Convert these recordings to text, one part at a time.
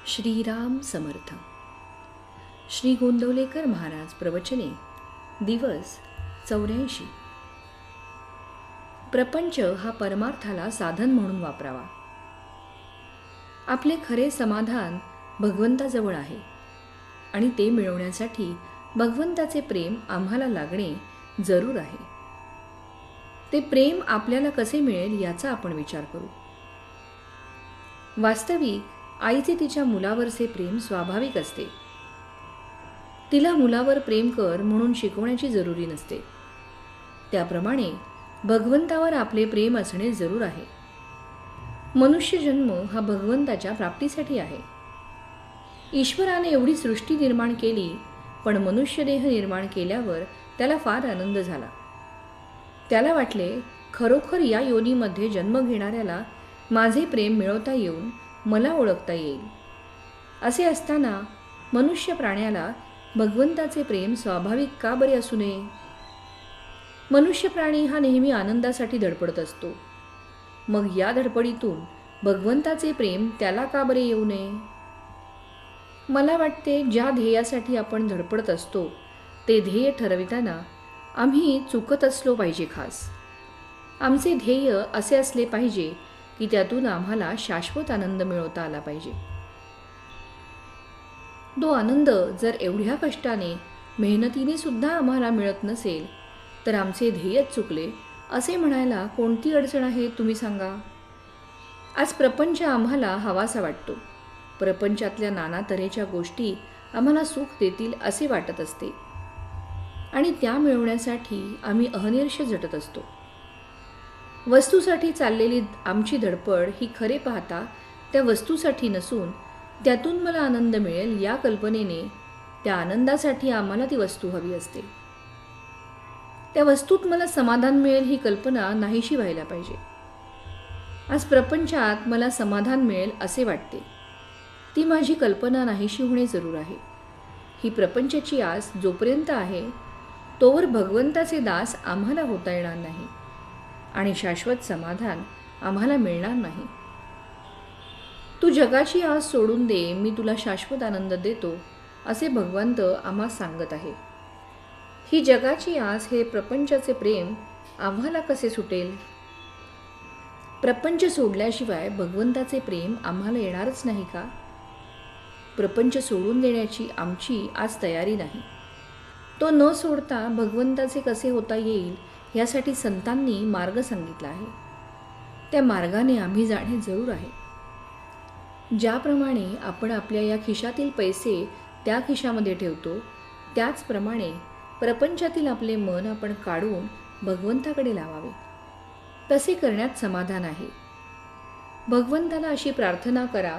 श्रीराम समर्थ. श्री गोंदवलेकर महाराज प्रवचने दिवस 84. प्रपंच हा परमार्थाला साधन म्हणून वापरावा. आपले खरे समाधान भगवंताजवळ आहे आणि ते मिळवण्यासाठी भगवंताचे प्रेम आम्हाला लागणे जरूर आहे. ते प्रेम आपल्याला कसे मिळेल याचा आपण विचार करू. वास्तविक आईचे तिच्या मुलावरचे प्रेम स्वाभाविक असते. तिला मुलावर प्रेम कर म्हणून शिकवण्याची जरुरी नसते. त्याप्रमाणे भगवंतावर आपले प्रेम असणे जरूर आहे. मनुष्य जन्म हा भगवंताच्या प्राप्तीसाठी आहे. ईश्वराने एवढी सृष्टी निर्माण केली, पण मनुष्यदेह निर्माण केल्यावर त्याला फार आनंद झाला. त्याला वाटले, खरोखर या योनीमध्ये जन्म घेणाऱ्याला माझे प्रेम मिळवता येऊन मला ओळखता येईल. असे असताना मनुष्य प्राण्याला भगवंताचे प्रेम स्वाभाविक का बरे असू नये? मनुष्य प्राणी हा नेहमी आनंदासाठी धडपडत असतो. मग या धडपडीतून भगवंताचे प्रेम त्याला का बरे येऊ नये? मला वाटते, ज्या ध्येयासाठी आपण धडपडत असतो ते ध्येय ठरविताना आम्ही चुकत असलो पाहिजे. खास आमचे ध्येय असे असले पाहिजे की त्यातून आम्हाला शाश्वत आनंद मिळवता आला पाहिजे. तो आनंद जर एवढ्या कष्टाने मेहनतीने सुद्धा आम्हाला मिळत नसेल तर आमचे ध्येयच चुकले असे म्हणायला कोणती अडचण आहे, तुम्ही सांगा. आज प्रपंच आम्हाला हवासा वाटतो. प्रपंचातल्या नाना तऱ्हेच्या गोष्टी आम्हाला सुख देतील असे वाटत असते आणि त्या मिळवण्यासाठी आम्ही अहनिर्ष झटत असतो. वस्तूसाठी चाललेली आमची धडपड ही खरे पाहता त्या वस्तूसाठी नसून त्यातून मला आनंद मिळेल या कल्पनेने, त्या आनंदासाठी आम्हाला ती वस्तू हवी असते. त्या वस्तूत मला समाधान मिळेल ही कल्पना नाहीशी व्हायला पाहिजे. आज प्रपंचात मला समाधान मिळेल असे वाटते, ती माझी कल्पना नाहीशी होणे जरूर आहे. ही प्रपंचाची आस जोपर्यंत आहे तोवर भगवंताचे दास आम्हाला होता येणार नाही आणि शाश्वत समाधान आम्हाला मिळणार नाही. तू जगाची आस सोडून दे, मी तुला शाश्वत आनंद देतो असे भगवंत आम्हास सांगत आहे. ही जगाची आस, हे प्रपंचाचे प्रेम आम्हाला कसे सुटेल? प्रपंच सोडल्याशिवाय भगवंताचे प्रेम आम्हाला येणारच नाही का? प्रपंच सोडून देण्याची आमची आज तयारी नाही. तो न सोडता भगवंताचे कसे होता येईल यासाठी संतांनी मार्ग सांगितला आहे. त्या मार्गाने आम्ही जाणे जरूर आहे. ज्याप्रमाणे आपण आपल्या या खिशातील पैसे त्या खिशामध्ये ठेवतो, त्याचप्रमाणे प्रपंचातील आपले मन आपण काढून भगवंताकडे लावावे. तसे करण्यात समाधान आहे. भगवंताला अशी प्रार्थना करा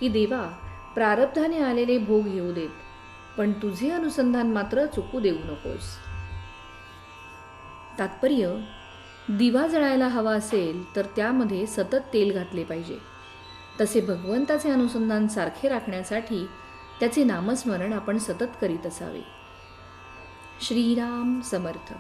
की देवा, प्रारब्धाने आलेले भोग येऊ देत, पण तुझे अनुसंधान मात्र चुकू देऊ नकोस. तात्पर्य, दिवा जळायला हवा असेल तर त्यामध्ये सतत तेल घातले पाहिजे. तसे भगवंताचे अनुसंधान सारखे राखण्यासाठी त्याचे नामस्मरण आपण सतत करीत असावे. श्रीराम समर्थ.